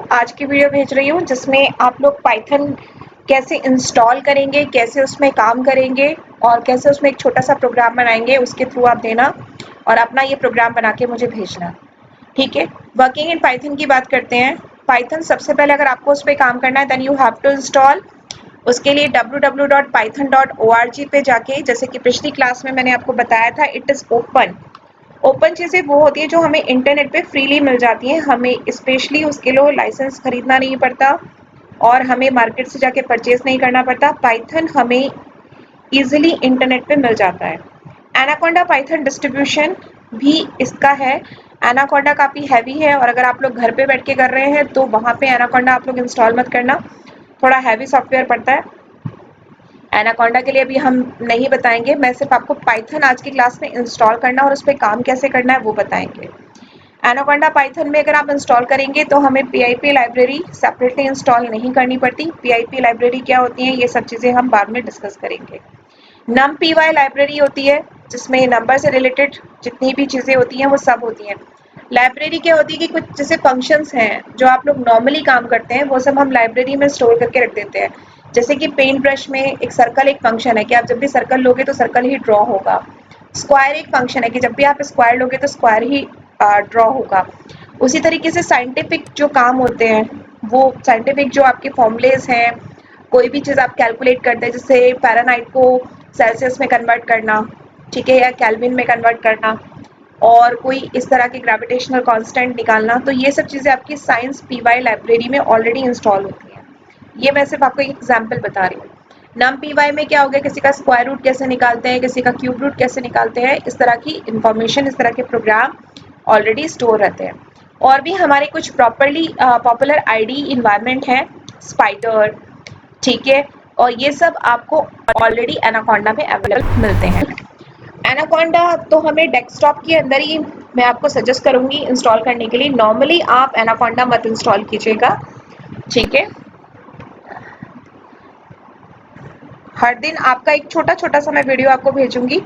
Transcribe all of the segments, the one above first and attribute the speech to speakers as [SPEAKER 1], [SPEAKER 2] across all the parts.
[SPEAKER 1] आज की वीडियो भेज रही हूँ जिसमें आप लोग पाइथन कैसे इंस्टॉल करेंगे, कैसे उसमें काम करेंगे और कैसे उसमें एक छोटा सा प्रोग्राम बनाएंगे, उसके थ्रू आप देना और अपना ये प्रोग्राम बना के मुझे भेजना। ठीक है, वर्किंग इन पाइथन की बात करते हैं। पाइथन सबसे पहले अगर आपको उस पर काम करना है then you have to install. उसके लिए www.python.org पे जाके, जैसे कि पिछली क्लास में मैंने आपको बताया था, इट इज़ ओपन। ओपन चीज़ें वो होती है जो हमें इंटरनेट पे फ्रीली मिल जाती हैं, हमें स्पेशली उसके लिए लाइसेंस खरीदना नहीं पड़ता और हमें मार्केट से जाके परचेज नहीं करना पड़ता। पाइथन हमें इजीली इंटरनेट पे मिल जाता है। एनाकोंडा पाइथन डिस्ट्रीब्यूशन भी इसका है। एनाकोंडा काफ़ी हैवी है और अगर आप लोग घर पे बैठ के कर रहे हैं तो वहाँ पे एनाकोंडा आप लोग इंस्टॉल मत करना, थोड़ा हैवी सॉफ्टवेयर पड़ता है। एनाकोंडा के लिए भी हम नहीं बताएंगे, मैं सिर्फ आपको पाइथन आज की क्लास में इंस्टॉल करना और उस पर काम कैसे करना है वो बताएंगे। एनाकोंडा पाइथन में अगर आप इंस्टॉल करेंगे तो हमें PIP लाइब्रेरी सेपरेटली इंस्टॉल नहीं करनी पड़ती। PIP लाइब्रेरी क्या होती है ये सब चीज़ें हम बाद में डिस्कस करेंगे। numpy लाइब्रेरी होती है जिसमें नंबर से रिलेटेड जितनी भी चीज़ें होती हैं वो सब होती हैं। लाइब्रेरी क्या होती है कि कुछ जैसे फंक्शंस हैं जो आप लोग नॉर्मली काम करते हैं वो सब हम लाइब्रेरी में स्टोर करके रख देते हैं। जैसे कि पेंट ब्रश में एक सर्कल एक फंक्शन है कि आप जब भी सर्कल लोगे तो सर्कल ही ड्रॉ होगा। स्क्वायर एक फंक्शन है कि जब भी आप स्क्वायर लोगे तो स्क्वायर ही ड्रॉ होगा। उसी तरीके से साइंटिफिक जो काम होते हैं, वो साइंटिफिक जो आपके फॉर्मूलेज हैं, कोई भी चीज़ आप कैलकुलेट करते हैं, जैसे फ़ारेनहाइट को सेल्सियस में कन्वर्ट करना, ठीक है, या केल्विन में कन्वर्ट करना, और कोई इस तरह के ग्रेविटेशनल कांस्टेंट निकालना, तो ये सब चीज़ें आपकी साइंस PY लाइब्रेरी में ऑलरेडी इंस्टॉल होती हैं। ये मैं सिर्फ आपको एक एग्जाम्पल बता रही हूँ। numpy में क्या हो गया, किसी का स्क्वायर रूट कैसे निकालते हैं, किसी का क्यूब रूट कैसे निकालते हैं, इस तरह की इंफॉर्मेशन, इस तरह के प्रोग्राम ऑलरेडी स्टोर रहते हैं। और भी हमारे कुछ पॉपुलर ID इन्वायरमेंट है, स्पाइडर, ठीक है, और ये सब आपको ऑलरेडी एनाकोंडा में अवेलेबल मिलते हैं। एनाकोंडा तो हमें डेस्कटॉप के अंदर ही मैं आपको सजेस्ट करूंगी इंस्टॉल करने के लिए। नॉर्मली आप एनाकोंडा मत इंस्टॉल कीजिएगा, ठीक है। हर दिन आपका एक छोटा छोटा सा मैं वीडियो आपको भेजूंगी।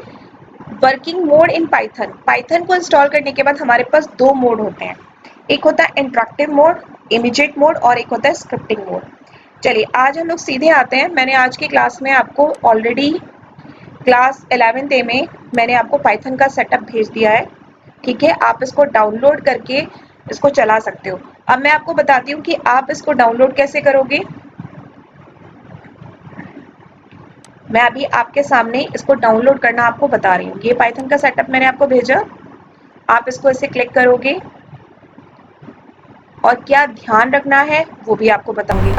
[SPEAKER 1] Working mode in Python. Python को इंस्टॉल करने के बाद हमारे पास दो मोड होते हैं, एक होता है इंटरैक्टिव मोड, इमीडिएट मोड, और एक होता है स्क्रिप्टिंग मोड। चलिए आज हम लोग सीधे आते हैं। मैंने आज की क्लास में आपको ऑलरेडी क्लास 11th A में मैंने आपको पाइथन का सेटअप भेज दिया है, ठीक है। आप इसको डाउनलोड करके इसको चला सकते हो। अब मैं आपको बताती हूँ कि आप इसको डाउनलोड कैसे करोगे। मैं अभी आपके सामने इसको डाउनलोड करना आपको बता रही हूँ। ये पाइथन का सेटअप मैंने आपको भेजा, आप इसको ऐसे क्लिक करोगे और क्या ध्यान रखना है वो भी आपको बताऊंगी।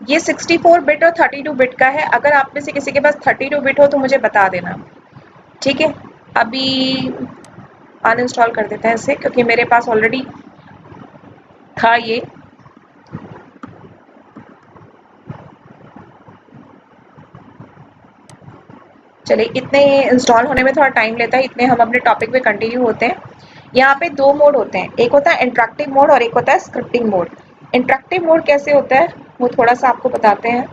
[SPEAKER 1] ये 64 बिट और 32 बिट का है। अगर आप में से किसी के पास 32 बिट हो तो मुझे बता देना, ठीक है। अभी अनइंस्टॉल कर देते हैं इसे क्योंकि मेरे पास ऑलरेडी था ये। चलिए, इतने इंस्टॉल होने में थोड़ा टाइम लेता है, इतने हम अपने टॉपिक पे कंटिन्यू होते हैं। यहाँ पे दो मोड होते हैं, एक होता है इंटरैक्टिव मोड और एक होता है स्क्रिप्टिंग मोड। इंटरैक्टिव मोड कैसे होता है वो थोड़ा सा आपको बताते हैं।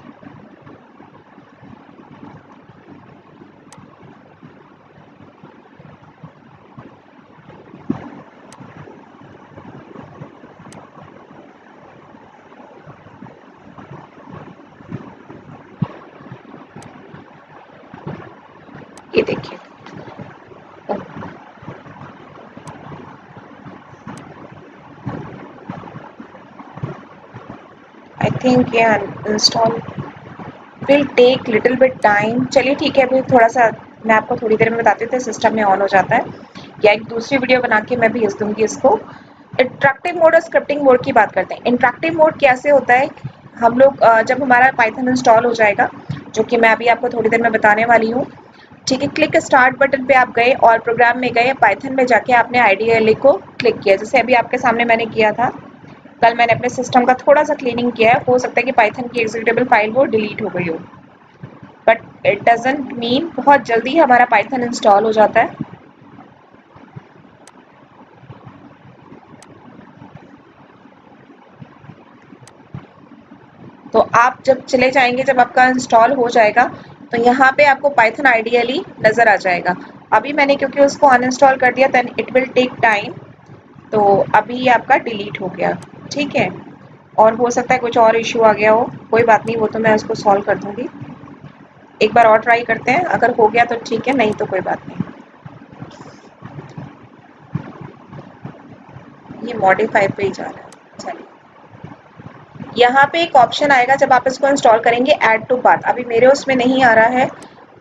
[SPEAKER 1] ये देखिए, आई थिंक ये install will take little bit time. चलिए ठीक है, अभी थोड़ा सा मैं आपको थोड़ी देर में बताती हूँ, सिस्टम में ऑन हो जाता है, या एक दूसरी वीडियो बना के मैं भेज दूंगी इसको। इंटरैक्टिव मोड और स्क्रिप्टिंग मोड की बात करते हैं। इंटरैक्टिव मोड कैसे होता है, हम लोग जब हमारा पाइथन इंस्टॉल हो जाएगा, जो कि मैं अभी आपको थोड़ी देर में बताने वाली हूँ, ठीक है, क्लिक स्टार्ट बटन पे आप गए और प्रोग्राम में गए, पाइथन में जाके आपने IDLE को क्लिक किया, जैसे अभी आपके सामने मैंने किया था। कल मैंने अपने सिस्टम का थोड़ा सा क्लीनिंग किया है, हो सकता है कि पाइथन की एग्जीक्यूटेबल फाइल वो डिलीट हो गई हो, बट इट डजंट मीन बहुत जल्दी हमारा पाइथन इंस्टॉल हो जाता है। तो आप जब चले जाएंगे, जब आपका इंस्टॉल हो जाएगा तो यहाँ पे आपको पाइथन IDLE नज़र आ जाएगा। अभी मैंने क्योंकि उसको अनइंस्टॉल कर दिया, then it will take time. तो अभी ये आपका डिलीट हो गया, ठीक है। और हो सकता है कुछ और इश्यू आ गया हो, कोई बात नहीं, वो तो मैं उसको सॉल्व कर दूंगी। एक बार और ट्राई करते हैं, अगर हो गया तो ठीक है, नहीं तो कोई बात नहीं। ये मॉडिफाई पे ही जा रहा है, चलिए। यहाँ पे एक ऑप्शन आएगा जब आप इसको इंस्टॉल करेंगे, ऐड टू पाथ। अभी मेरे उसमें नहीं आ रहा है,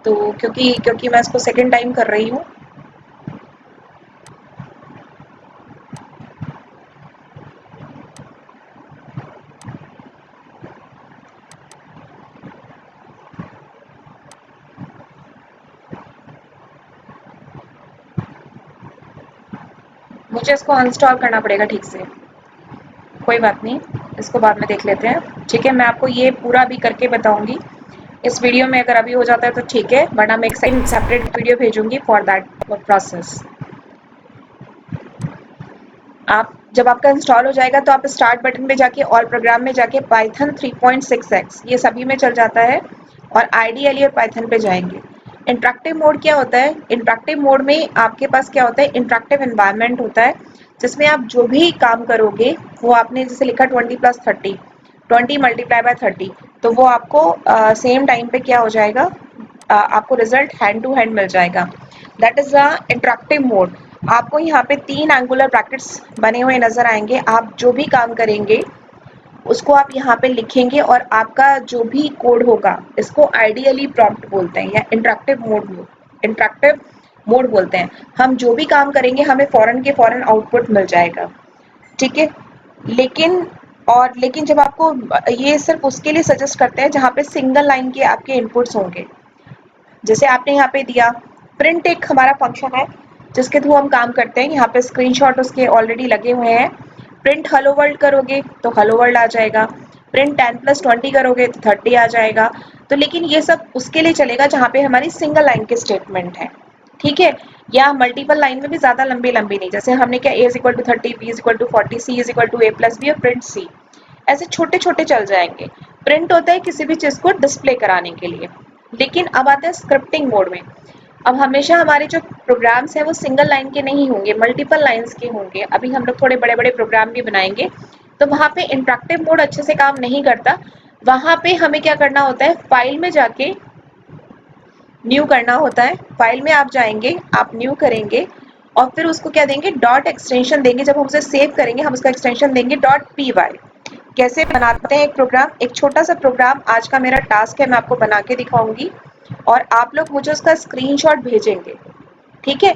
[SPEAKER 1] तो क्योंकि मैं इसको सेकेंड टाइम कर रही हूँ। मुझे इसको अनइंस्टॉल करना पड़ेगा ठीक से, कोई बात नहीं, इसको बाद में देख लेते हैं, ठीक है। मैं आपको ये पूरा भी करके बताऊंगी इस वीडियो में। अगर अभी हो जाता है तो ठीक है, वरना मैं एक सेपरेट वीडियो भेजूंगी फॉर दैट प्रोसेस। आप जब आपका इंस्टॉल हो जाएगा तो आप स्टार्ट बटन पे जाके ऑल प्रोग्राम में जाके पाइथन 3.6x ये सभी में चल जाता है, और आईडीएलई और पाइथन पे जाएंगे। इंटरेक्टिव मोड क्या होता है? इंटरेक्टिव मोड में आपके पास क्या होता है, इंटरेक्टिव एनवायरनमेंट होता है, जिसमें आप जो भी काम करोगे वो आपने जैसे लिखा 20+30, 20 × 30, तो वो आपको सेम टाइम पे क्या हो जाएगा, आपको रिजल्ट हैंड टू हैंड मिल जाएगा। That is the interactive mode. आपको यहाँ पे 3 एंगुलर ब्रैकेट्स बने हुए नजर आएंगे। आप जो भी काम करेंगे उसको आप यहाँ पे लिखेंगे, और आपका जो भी कोड होगा, इसको आइडियली प्रॉम्प्ट बोलते हैं या इंटरेक्टिव मोड बोलते हैं। हम जो भी काम करेंगे हमें फौरन के फौरन आउटपुट मिल जाएगा, ठीक है। लेकिन लेकिन जब आपको ये सिर्फ उसके लिए सजेस्ट करते हैं जहाँ पे सिंगल लाइन के आपके इनपुट्स होंगे। जैसे आपने यहाँ पे दिया प्रिंट, एक हमारा फंक्शन है जिसके थ्रू हम काम करते हैं। यहाँ पे स्क्रीनशॉट उसके ऑलरेडी लगे हुए हैं। प्रिंट हेलो वर्ल्ड करोगे तो हेलो वर्ल्ड आ जाएगा, प्रिंट 10+20 करोगे तो 30 आ जाएगा। तो लेकिन ये सब उसके लिए चलेगा जहाँ पे हमारी सिंगल लाइन के स्टेटमेंट है, ठीक है। या मल्टीपल लाइन में भी ज्यादा लंबी लंबी नहीं, जैसे हमने क्या a=30, b=40, c=a+b और प्रिंट c, ऐसे छोटे छोटे चल जाएंगे। प्रिंट होता है किसी भी चीज को डिस्प्ले कराने के लिए। लेकिन अब आते हैं स्क्रिप्टिंग मोड में। अब हमेशा हमारे जो प्रोग्राम्स हैं वो सिंगल लाइन के नहीं होंगे, मल्टीपल लाइंस के होंगे। अभी हम लोग थोड़े बड़े बड़े प्रोग्राम भी बनाएंगे, तो वहाँ पे इंटरेक्टिव मोड अच्छे से काम नहीं करता। वहाँ पे हमें क्या करना होता है, फाइल में जाके न्यू करना होता है। फाइल में आप जाएंगे, आप न्यू करेंगे, और फिर उसको क्या देंगे, डॉट एक्सटेंशन देंगे। जब हम उसे सेव करेंगे हम उसका एक्सटेंशन देंगे .py। कैसे बनाते हैं एक प्रोग्राम, एक छोटा सा प्रोग्राम आज का मेरा टास्क है, मैं आपको बना के दिखाऊंगी और आप लोग मुझे उसका स्क्रीनशॉट भेजेंगे, ठीक है।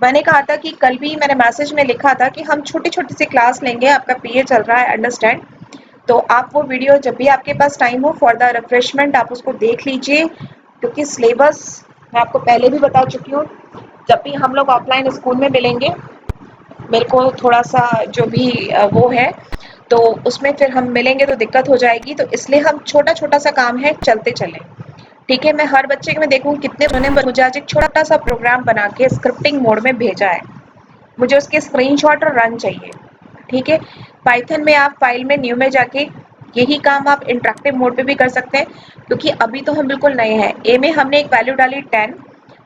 [SPEAKER 1] मैंने कहा था कि कल भी मैंने मैसेज में लिखा था कि हम छोटी छोटी सी क्लास लेंगे, आपका पीए चल रहा है, अंडरस्टैंड। तो आप वो वीडियो जब भी आपके पास टाइम हो फॉर द रिफ्रेशमेंट आप उसको देख लीजिए, क्योंकि सिलेबस मैं आपको पहले भी बता चुकी हूँ। जब भी हम लोग ऑफलाइन स्कूल में मिलेंगे, मेरे को थोड़ा सा जो भी वो है, तो उसमें फिर हम मिलेंगे तो दिक्कत हो जाएगी, तो इसलिए हम छोटा छोटा सा काम है चलते चले, ठीक है। मैं हर बच्चे के मैं देखूँ कितने उन्होंने मुझे आज एक छोटा सा प्रोग्राम बना के स्क्रिप्टिंग मोड में भेजा है, मुझे उसके स्क्रीनशॉट और रन चाहिए, ठीक है। पाइथन में आप फाइल में न्यू में जाके यही काम आप इंटरेक्टिव मोड पे भी कर सकते हैं, क्योंकि अभी तो हम बिल्कुल नए हैं। ए में हमने एक वैल्यू डाली 10,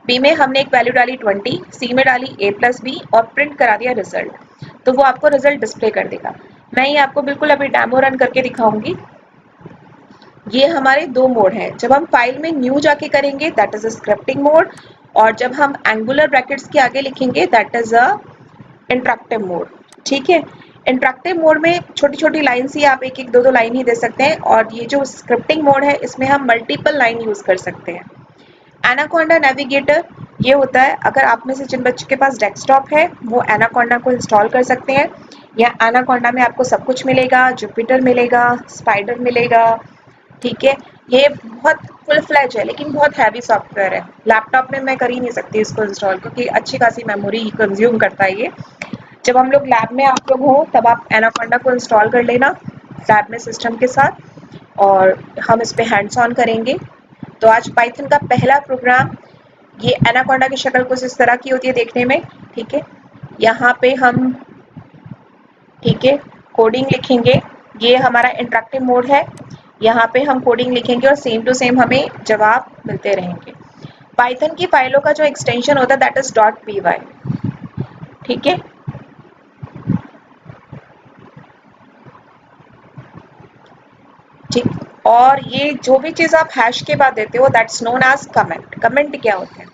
[SPEAKER 1] बी में हमने एक वैल्यू डाली 20, सी में डाली a+b और प्रिंट करा दिया रिजल्ट, तो वो आपको रिजल्ट डिस्प्ले कर देगा। मैं ये आपको बिल्कुल अभी डेमो रन करके दिखाऊंगी। ये हमारे दो मोड हैं। जब हम फाइल में न्यू जाके करेंगे that is a scripting mode, और जब हम एंगुलर ब्रैकेट्स के आगे लिखेंगे that is a interactive mode, ठीक है। इंटरेक्टिव मोड में छोटी छोटी लाइन्स ही आप एक एक दो दो लाइन ही दे सकते हैं, और ये जो स्क्रिप्टिंग मोड है इसमें हम मल्टीपल लाइन यूज कर सकते हैं। एनाकोंडा नेविगेटर ये होता है, अगर आप में से जिन बच्चों के पास डेस्कटॉप है वो एनाकोंडा को इंस्टॉल कर सकते हैं। या एनाकोंडा में आपको सब कुछ मिलेगा, जुपिटर मिलेगा, स्पाइडर मिलेगा, ठीक है। ये बहुत फुल फ्लैज है लेकिन बहुत हैवी सॉफ्टवेयर है। लैपटॉप में मैं कर ही नहीं सकती इसको इंस्टॉल, क्योंकि अच्छी खासी मेमोरी कंज्यूम करता है ये। जब हम लोग लैब में आप लोग हो तब आप एनाकोंडा को इंस्टॉल कर लेना लैब में सिस्टम के साथ, और हम इस पे हैंड्स ऑन करेंगे। तो आज पाइथन का पहला प्रोग्राम, ये एनाकोंडा की शक्ल कुछ इस तरह की होती है देखने में, ठीक है। यहाँ पे हम, ठीक है, कोडिंग लिखेंगे। ये हमारा इंटरेक्टिव मोड है, यहाँ पे हम कोडिंग लिखेंगे और सेम टू सेम हमें जवाब मिलते रहेंगे। पाइथन की फाइलों का जो एक्सटेंशन होता है दैट इज .py, ठीक है। ठीक। और ये जो भी चीज आप हैश के बाद देते हो that's known as comment. Comment क्या होता है?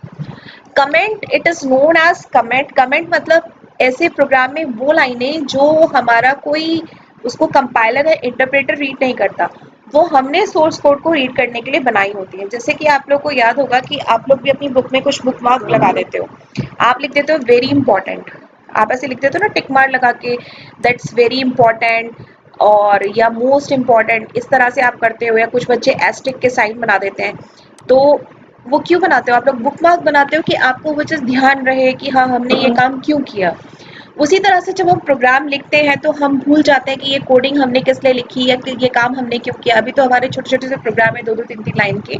[SPEAKER 1] Comment, it is known as comment. Comment मतलब ऐसे प्रोग्राम में वो लाइनें जो हमारा कोई उसको कंपाइलर या इंटरप्रेटर रीड नहीं करता, वो हमने सोर्स कोड को रीड करने के लिए बनाई होती है। जैसे कि आप लोग को याद होगा कि आप लोग भी अपनी बुक में कुछ बुक मार्क लगा देते हो। आप लिख देते हो वेरी इंपॉर्टेंट, आप ऐसे लिख देते हो ना टिक मार्क लगा के, दैट्स वेरी इंपॉर्टेंट, और या मोस्ट इम्पॉर्टेंट, इस तरह से आप करते हो। या कुछ बच्चे एस्टिक के साइन बना देते हैं। तो वो क्यों बनाते हो? आप लोग बुक मार्क बनाते हो कि आपको वो चीज़ ध्यान रहे कि हाँ हमने ये काम क्यों किया। उसी तरह से जब हम प्रोग्राम लिखते हैं तो हम भूल जाते हैं कि ये कोडिंग हमने किस लिए लिखी या कि ये काम हमने क्यों किया। अभी तो हमारे छोटे छोटे से प्रोग्राम है, 2-2 3-3 लाइन के,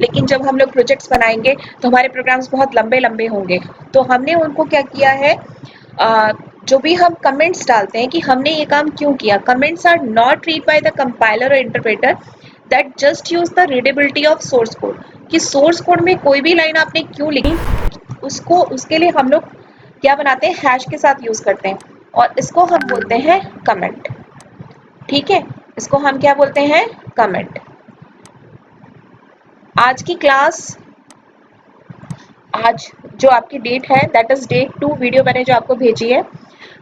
[SPEAKER 1] लेकिन जब हम लोग प्रोजेक्ट्स बनाएंगे तो हमारे प्रोग्राम्स बहुत लंबे लंबे होंगे। तो हमने उनको क्या किया है, जो भी हम कमेंट्स डालते हैं कि हमने ये काम क्यों किया, comments are not read by the compiler और interpreter, that just use the readability of source code. कि सोर्स कोड में कोई भी लाइन आपने क्यों लिखी, उसको उसके लिए हम लोग क्या बनाते हैं, हैश के साथ यूज करते हैं, और इसको हम बोलते हैं कमेंट। ठीक है, इसको हम क्या बोलते हैं, कमेंट। आज की क्लास, आज जो आपकी डेट है दैट इज डेट 2, वीडियो मैंने जो आपको भेजी है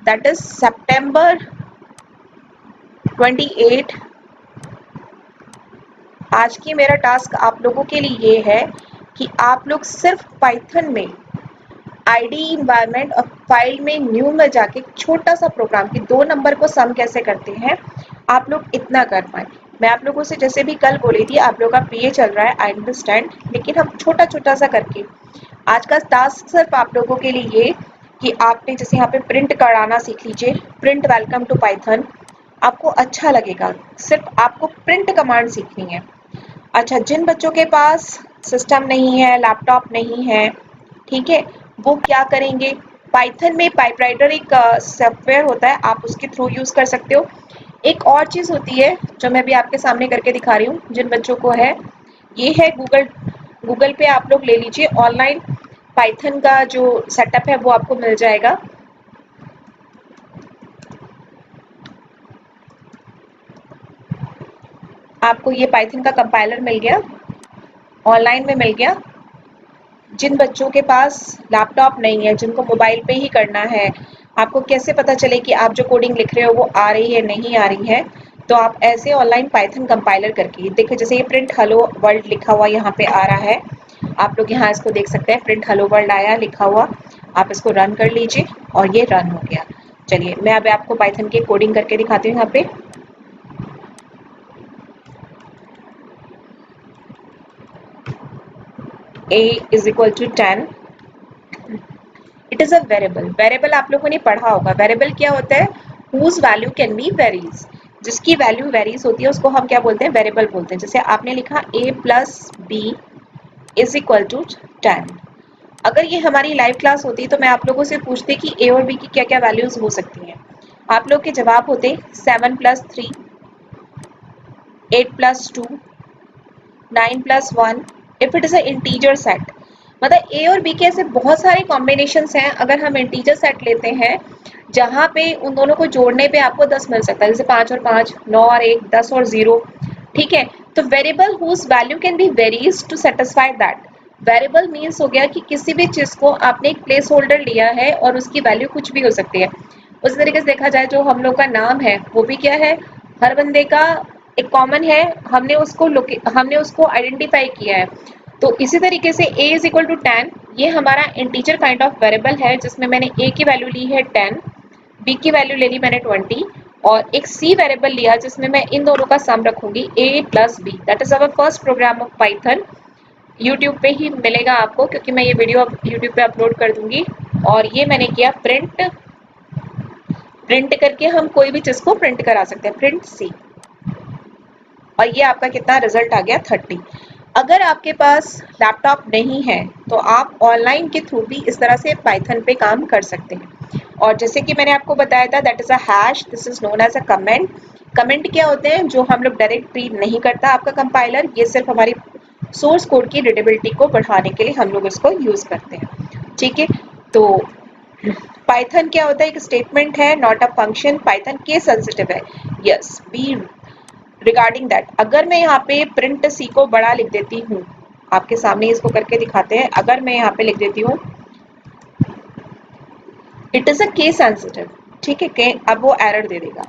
[SPEAKER 1] दैट इज सितंबर 28। आज की मेरा टास्क आप लोगों के लिए ये है कि आप लोग सिर्फ पाइथन में आईडी इन्वायरमेंट और फाइल में न्यू में जाके छोटा सा प्रोग्राम कि 2 नंबर को सम कैसे करते हैं, आप लोग इतना कर पाए। मैं आप लोगों से जैसे भी कल बोली थी, आप लोगों का पीए चल रहा है, आई अंडरस्टैंड, लेकिन हम छोटा छोटा सा करके आज का टास्क सिर्फ आप लोगों के लिए ये कि आपने जैसे यहाँ पे प्रिंट कराना सीख लीजिए, प्रिंट वेलकम टू पाइथन। आपको अच्छा लगेगा, सिर्फ आपको प्रिंट कमांड सीखनी है। अच्छा, जिन बच्चों के पास सिस्टम नहीं है, लैपटॉप नहीं है, ठीक है, वो क्या करेंगे, पाइथन में पाइपराइटर एक सॉफ्टवेयर होता है, आप उसके थ्रू यूज कर सकते हो। एक और चीज होती है जो मैं भी आपके सामने करके दिखा रही हूँ, जिन बच्चों को है, ये है गूगल। गूगल पे आप लोग ले लीजिए, ऑनलाइन पाइथन का जो सेटअप है वो आपको मिल जाएगा। आपको ये पाइथन का कंपाइलर मिल गया, ऑनलाइन में मिल गया। जिन बच्चों के पास लैपटॉप नहीं है, जिनको मोबाइल पे ही करना है, आपको कैसे पता चले कि आप जो कोडिंग लिख रहे हो वो आ रही है नहीं आ रही है, तो आप ऐसे ऑनलाइन पाइथन कंपाइलर करके देखो। जैसे ये प्रिंट हेलो वर्ल्ड लिखा हुआ यहाँ पे आ रहा है, आप लोग यहाँ इसको देख सकते हैं, प्रिंट हेलो वर्ल्ड आया लिखा हुआ। आप इसको रन कर लीजिए और ये रन हो गया। चलिए मैं अब आपको पाइथन की कोडिंग करके दिखाती हूँ। यहाँ पे a is equal to 10, it is a variable. Variable आप लोगों ने पढ़ा होगा, वेरिएबल क्या होता है, whose value can be varies, जिसकी वैल्यू वेरीज होती है उसको हम क्या बोलते हैं, वेरिएबल बोलते हैं। जैसे आपने लिखा a plus b is equal to 10। अगर ये हमारी लाइव क्लास होती तो मैं आप लोगों से पूछती कि a और b की क्या क्या वैल्यूज हो सकती हैं। आप लोग के जवाब होते 7 plus 3, 8 plus 2, 9 plus 1, if it is a integer set. मतलब ए और बी के ऐसे बहुत सारे कॉम्बिनेशंस हैं। अगर हम इंटीजर सेट लेते हैं जहाँ पे उन दोनों को जोड़ने पे आपको 10 मिल सकता है, जैसे 5 और 5, 9 और 1, 10 और 0, ठीक है। तो variable whose value can be varies to satisfy that. Variable means हो गया कि किसी भी चीज को आपने एक प्लेस होल्डर लिया है और उसकी वैल्यू कुछ भी हो सकती है। उस तरीके से देखा जाए जो हम लोग का नाम है वो भी क्या है, हर बंदे का एक कॉमन है, हमने उसको आइडेंटिफाई किया है। तो इसी तरीके से a इज इक्वल टू 10, ये हमारा इंटीजर काइंड ऑफ वेरिएबल है जिसमें मैंने a की वैल्यू ली है 10, b की वैल्यू ले ली मैंने 20, और एक c वेरिएबल लिया जिसमें मैं इन दोनों का सम रखूंगी a plus b। That is our first program of Python. YouTube पे ही मिलेगा आपको, क्योंकि मैं ये वीडियो अब यूट्यूब पे अपलोड कर दूंगी। और ये मैंने किया प्रिंट, प्रिंट करके हम कोई भी चीज को प्रिंट करा सकते हैं, प्रिंट सी, और ये आपका कितना रिजल्ट आ गया 30। अगर आपके पास लैपटॉप नहीं है तो आप ऑनलाइन के थ्रू भी इस तरह से पाइथन पे काम कर सकते हैं। और जैसे कि मैंने आपको बताया था that is a hash, this is known as a comment. Comment क्या होते हैं, जो हम लोग डायरेक्ट रीड नहीं करता आपका कंपाइलर, ये सिर्फ हमारी सोर्स कोड की रीडेबिलिटी को बढ़ाने के लिए हम लोग इसको यूज करते हैं, ठीक है। तो पाइथन क्या होता है, एक स्टेटमेंट है, not a function. Python case sensitive है, यस बी रिगार्डिंग दैट, अगर मैं यहाँ पे प्रिंट सी को बड़ा लिख देती हूँ, आपके सामने इसको करके दिखाते हैं, अगर मैं यहाँ पे लिख देती हूँ it is a case sensitive, ठीक है, के अब वो एरर दे देगा।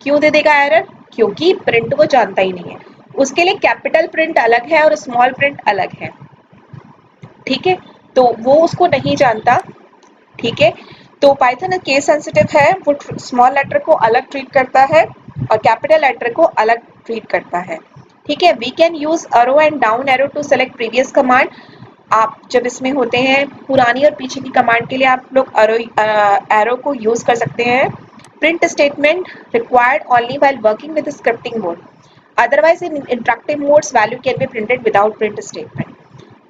[SPEAKER 1] क्यों दे देगा एरर? क्योंकि प्रिंट वो जानता ही नहीं है, उसके लिए कैपिटल प्रिंट अलग है और स्मॉल प्रिंट अलग है, ठीक है, तो वो उसको नहीं जानता, ठीक है। तो पाइथन केस सेंसिटिव है, वो स्मॉल लेटर को अलग ट्रीट करता है और कैपिटल लेटर को अलग ट्रीट करता है, ठीक है। We can use arrow and down arrow to select previous command. आप जब इसमें होते हैं पुरानी और पीछे की कमांड के लिए आप लोग एरो को यूज कर सकते हैं। Print statement required only while working with scripting mode, otherwise in interactive modes value can be printed without print statement.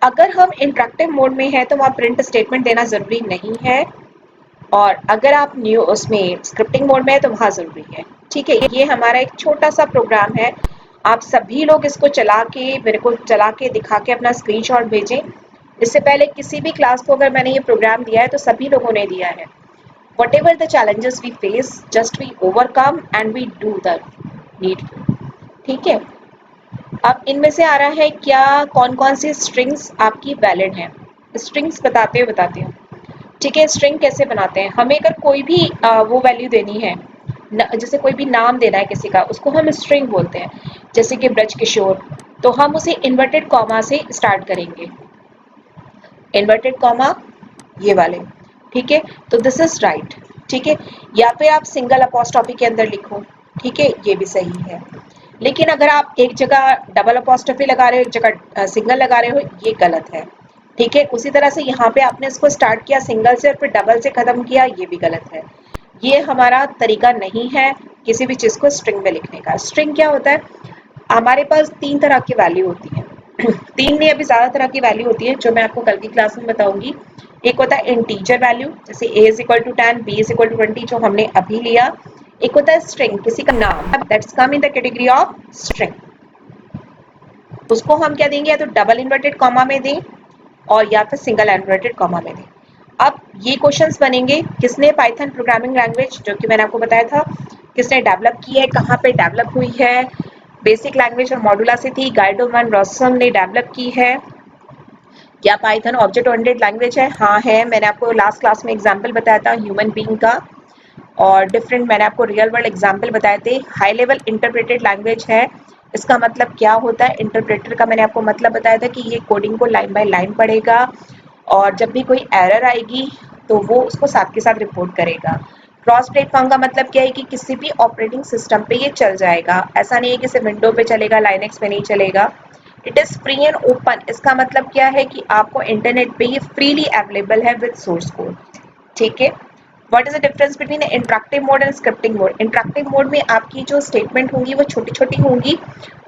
[SPEAKER 1] अगर हम इंटरैक्टिव मोड में हैं तो वहाँ प्रिंट स्टेटमेंट देना जरूरी नहीं है, और अगर आप न्यू उसमें स्क्रिप्टिंग मोड में है तो वहाँ ज़रूरी है, ठीक है। ये हमारा एक छोटा सा प्रोग्राम है, आप सभी लोग इसको चला के मेरे को चला के दिखा के अपना स्क्रीनशॉट भेजें। इससे पहले किसी भी क्लास को अगर मैंने ये प्रोग्राम दिया है तो सभी लोगों ने दिया है। Whatever the challenges we face just we overcome and we do the needful, ठीक है। अब इनमें से आ रहा है क्या कौन कौन सी स्ट्रिंग्स आपकी वैलिड हैं, स्ट्रिंग्स बताती हूँ, ठीक है। स्ट्रिंग कैसे बनाते हैं, हमें अगर कोई भी वो वैल्यू देनी है, जैसे कोई भी नाम देना है किसी का, उसको हम स्ट्रिंग बोलते हैं, जैसे कि ब्रज किशोर, तो हम उसे इन्वर्टेड कॉमा से स्टार्ट करेंगे, इन्वर्टेड कॉमा ये वाले, ठीक है। तो दिस इज राइट, ठीक है। या फिर आप सिंगल अपॉस्ट्रॉफी के अंदर लिखो, ठीक है, ये भी सही है। लेकिन अगर आप एक जगह डबल अपॉस्ट्रॉफी लगा रहे हो, एक जगह सिंगल लगा रहे हो, ये गलत है, ठीक है। उसी तरह से यहाँ पे आपने इसको स्टार्ट किया सिंगल से और फिर डबल से खत्म किया, ये भी गलत है। ये हमारा तरीका नहीं है किसी भी चीज को स्ट्रिंग में लिखने का। स्ट्रिंग क्या होता है, हमारे पास तीन तरह की वैल्यू होती है तीन नहीं, अभी ज्यादा तरह की वैल्यू होती है जो मैं आपको कल की क्लास में बताऊंगी। एक होता है इंटीजर वैल्यू, जैसे a is equal to 10, b is equal to 20 जो हमने अभी लिया। एक होता है स्ट्रिंग, किसी का नाम, that's come in the category of string, उसको हम क्या देंगे, या तो डबल इन्वर्टेड कॉमा में दें और या फिर सिंगल इन्वर्टेड कॉमा में दें। अब ये क्वेश्चंस बनेंगे, किसने पाइथन प्रोग्रामिंग लैंग्वेज जो कि मैंने आपको बताया था किसने डेवलप की है, कहाँ पे डेवलप हुई है, बेसिक लैंग्वेज और मॉडुला से थी, गाइडो वन रॉसम ने डेवलप की है। क्या पाइथन ऑब्जेक्ट ओरिएंटेड लैंग्वेज है? हाँ है, मैंने आपको लास्ट क्लास में एग्जाम्पल बताया था ह्यूमन बीइंग का, और डिफरेंट मैंने आपको रियल वर्ल्ड एग्जाम्पल बताए थे। हाई लेवल इंटरप्रेटेड लैंग्वेज है, इसका मतलब क्या होता है, इंटरप्रेटर का मैंने आपको मतलब बताया था कि ये कोडिंग को लाइन बाय लाइन पढ़ेगा और जब भी कोई एरर आएगी तो वो उसको साथ के साथ रिपोर्ट करेगा। क्रॉस प्लेटफॉर्म का मतलब क्या है कि किसी भी ऑपरेटिंग सिस्टम पे ये चल जाएगा, ऐसा नहीं है कि सिर्फ विंडो पे चलेगा, लाइनेक्स पे नहीं चलेगा। It is free and open, इसका मतलब क्या है कि आपको इंटरनेट पे ये फ्रीली अवेलेबल है विद सोर्स कोड, ठीक है। What is the difference between interactive mode and scripting mode? Interactive mode में आपकी जो स्टेटमेंट होंगी वो छोटी छोटी होंगी,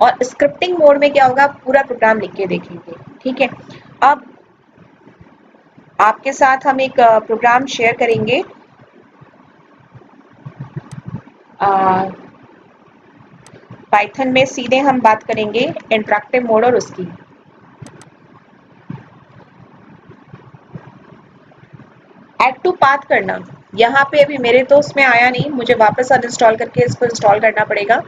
[SPEAKER 1] और स्क्रिप्टिंग मोड में क्या होगा, पूरा प्रोग्राम लिख के देखेंगे, ठीक है। अब आपके साथ हम एक प्रोग्राम शेयर करेंगे, पाइथन में सीधे हम बात करेंगे इंटरैक्टिव मोड और उसकी। ऐड टू पाथ करना, यहाँ पे अभी मेरे तो उसमें आया नहीं, मुझे वापस अनइंस्टॉल करके इसको इंस्टॉल करना पड़ेगा।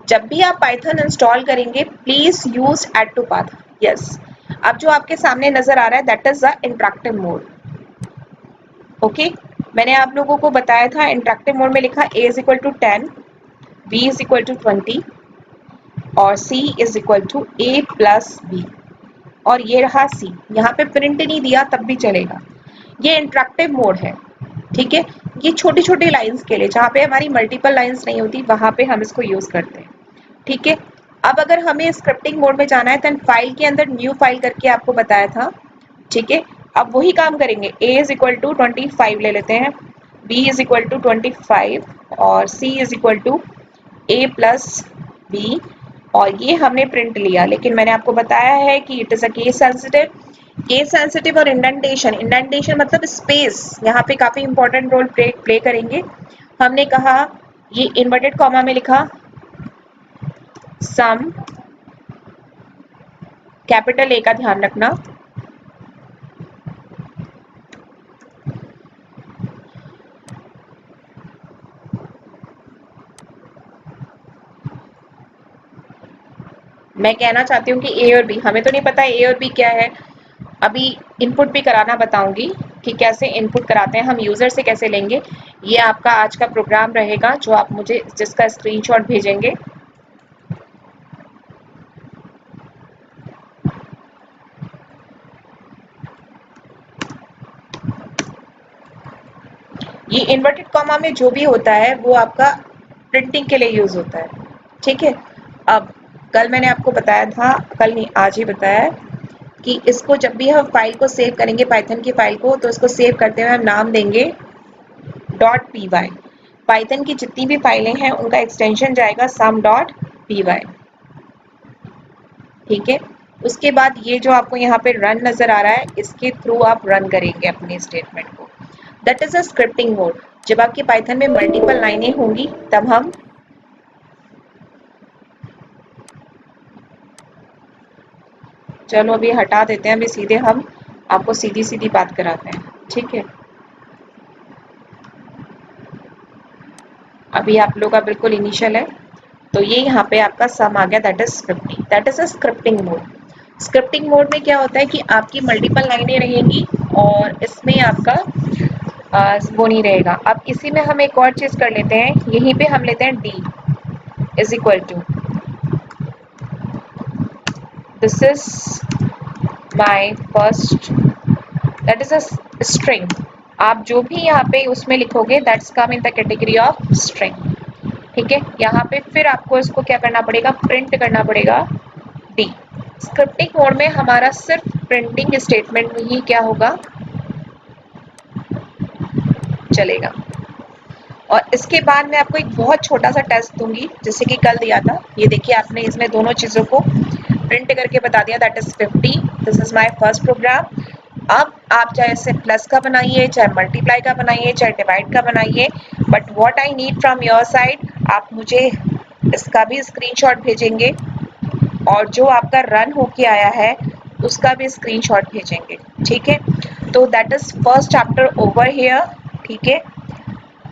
[SPEAKER 1] जब भी आप पाइथन इंस्टॉल करेंगे please use add to path, yes. अब जो आपके सामने नजर आ रहा है that is the interactive mode, okay. मैंने आप लोगों को बताया था इंटरैक्टिव मोड में लिखा a is equal to 10, b is equal to 20 और c is equal to a plus b, और ये रहा c। यहाँ पे प्रिंट नहीं दिया तब भी चलेगा, ये इंटरैक्टिव मोड है, ठीक है। ये छोटी छोटी लाइंस के लिए, जहाँ पे हमारी मल्टीपल लाइंस नहीं होती वहां पे हम इसको यूज करते हैं, ठीक है। अब अगर हमें स्क्रिप्टिंग मोड में जाना है तो फाइल के अंदर न्यू फाइल करके आपको बताया था, ठीक है। अब वही काम करेंगे, a इज इक्वल टू 25 ले लेते हैं, b इज इक्वल टू 25 और c is equal to a plus b, और ये हमने प्रिंट लिया। लेकिन मैंने आपको बताया है कि it is a case sensitive, case sensitive और इंडेंटेशन, इंडेंटेशन मतलब स्पेस यहाँ पे काफी इंपॉर्टेंट रोल प्ले करेंगे। हमने कहा ये इन्वर्टेड कॉमा में लिखा सम, कैपिटल ए का ध्यान रखना, मैं कहना चाहती हूँ कि ए और बी, हमें तो नहीं पता ए और बी क्या है। अभी इनपुट भी कराना बताऊंगी कि कैसे इनपुट कराते हैं, हम यूजर से कैसे लेंगे। ये आपका आज का प्रोग्राम रहेगा जो आप मुझे जिसका स्क्रीनशॉट भेजेंगे। ये इन्वर्टेड कॉमा में जो भी होता है वो आपका प्रिंटिंग के लिए यूज होता है, ठीक है। अब कल मैंने आपको बताया था, कल नहीं आज ही बताया है कि इसको जब भी हम फाइल को सेव करेंगे, पाइथन की फाइल को, तो इसको सेव करते हुए हम नाम देंगे .py। पाइथन की जितनी भी फाइलें हैं उनका एक्सटेंशन जाएगा sum.py, ठीक है। उसके बाद ये जो आपको यहाँ पे रन नजर आ रहा है, इसके थ्रू आप रन करेंगे अपने स्टेटमेंट को। That is a scripting mode. जब आपकी पाइथन में मल्टीपल लाइनें होंगी तब हम चलो अभी हटा देते हैं, अभी सीधे हम आपको सीधी सीधी बात कराते हैं, ठीक है। अभी आप लोग का बिल्कुल इनिशियल है, तो ये यहाँ पे आपका सम आ गया, that is scripting, that is a scripting mode. Scripting mode में क्या होता है कि आपकी मल्टीपल लाइनें रहेंगी और इसमें आपका वो नहीं रहेगा। अब इसी में हम एक और चीज कर लेते हैं, यहीं पे हम लेते हैं D is equal to this is my first, that is a string. आप जो भी यहाँ पे उसमें लिखोगे that's come in the category of string, ठीक है। यहाँ पे फिर आपको इसको क्या करना पड़ेगा, प्रिंट करना पड़ेगा डी। स्क्रिप्टिंग मोड में हमारा सिर्फ प्रिंटिंग स्टेटमेंट में ही क्या होगा, चलेगा। और इसके बाद मैं आपको एक बहुत छोटा सा टेस्ट दूंगी जैसे कि कल दिया था। ये देखिए आपने इसमें दोनों चीजों को प्रिंट करके बता दिया, that is 50, this is my first program. अब आप चाहे इसे प्लस का बनाइए, चाहे मल्टीप्लाई का बनाइए, चाहे डिवाइड का बनाइए, but what I need from your side, आप मुझे इसका भी स्क्रीनशॉट भेजेंगे और जो आपका रन होके आया है उसका भी स्क्रीनशॉट भेजेंगे, ठीक है। तो that is first chapter over here, ठीक है।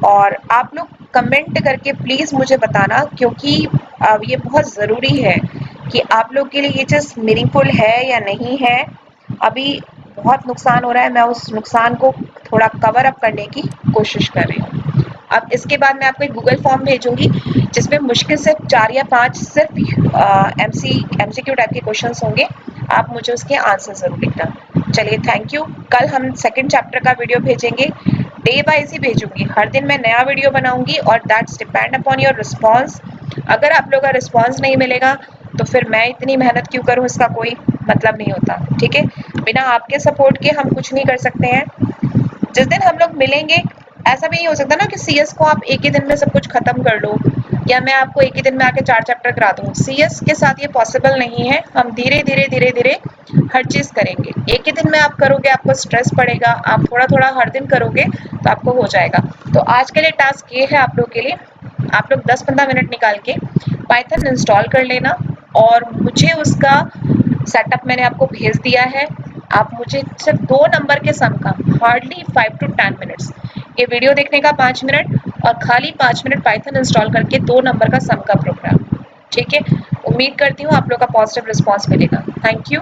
[SPEAKER 1] और आप लोग कमेंट करके प्लीज़ मुझे बताना, क्योंकि अब ये बहुत ज़रूरी है कि आप लोग के लिए ये चीज़ मीनिंगफुल है या नहीं है। अभी बहुत नुकसान हो रहा है, मैं उस नुकसान को थोड़ा कवर अप करने की कोशिश कर रही हूँ। अब इसके बाद मैं आपको एक गूगल फॉर्म भेजूंगी जिसमें मुश्किल से 4 या 5 सिर्फ एमसीक्यू टाइप के क्वेश्चंस होंगे, आप मुझे उसके आंसर ज़रूर लिखना। चलिए थैंक यू। कल हम सेकंड चैप्टर का वीडियो भेजेंगे, डे वाइज ही भेजूंगी, हर दिन मैं नया वीडियो बनाऊंगी और that's depend upon your response. अगर आप लोग का रिस्पॉन्स नहीं मिलेगा तो फिर मैं इतनी मेहनत क्यों करूँ, इसका कोई मतलब नहीं होता, ठीक है। बिना आपके सपोर्ट के हम कुछ नहीं कर सकते हैं। जिस दिन हम लोग मिलेंगे, ऐसा भी नहीं हो सकता ना कि सीएस को आप एक ही दिन में सब कुछ खत्म कर लो, या मैं आपको एक ही दिन में आके 4 चैप्टर करा दूँ। सीएस के साथ ये पॉसिबल नहीं है, हम धीरे धीरे धीरे धीरे हर चीज़ करेंगे। एक ही दिन में आप करोगे आपको स्ट्रेस पड़ेगा, आप थोड़ा थोड़ा हर दिन करोगे तो आपको हो जाएगा। तो आज के लिए टास्क ये है आप लोग के लिए, आप लोग 10-15 मिनट निकाल के पाइथन इंस्टॉल कर लेना और मुझे उसका सेटअप मैंने आपको भेज दिया है। आप मुझे सिर्फ 2 नंबर के सम का, हार्डली 5 to 10 मिनट्स, ये वीडियो देखने का 5 मिनट और खाली 5 मिनट पाइथन इंस्टॉल करके 2 नंबर का सम का प्रोग्राम, ठीक है। उम्मीद करती हूँ आप लोग का पॉजिटिव रिस्पॉन्स मिलेगा। Thank you.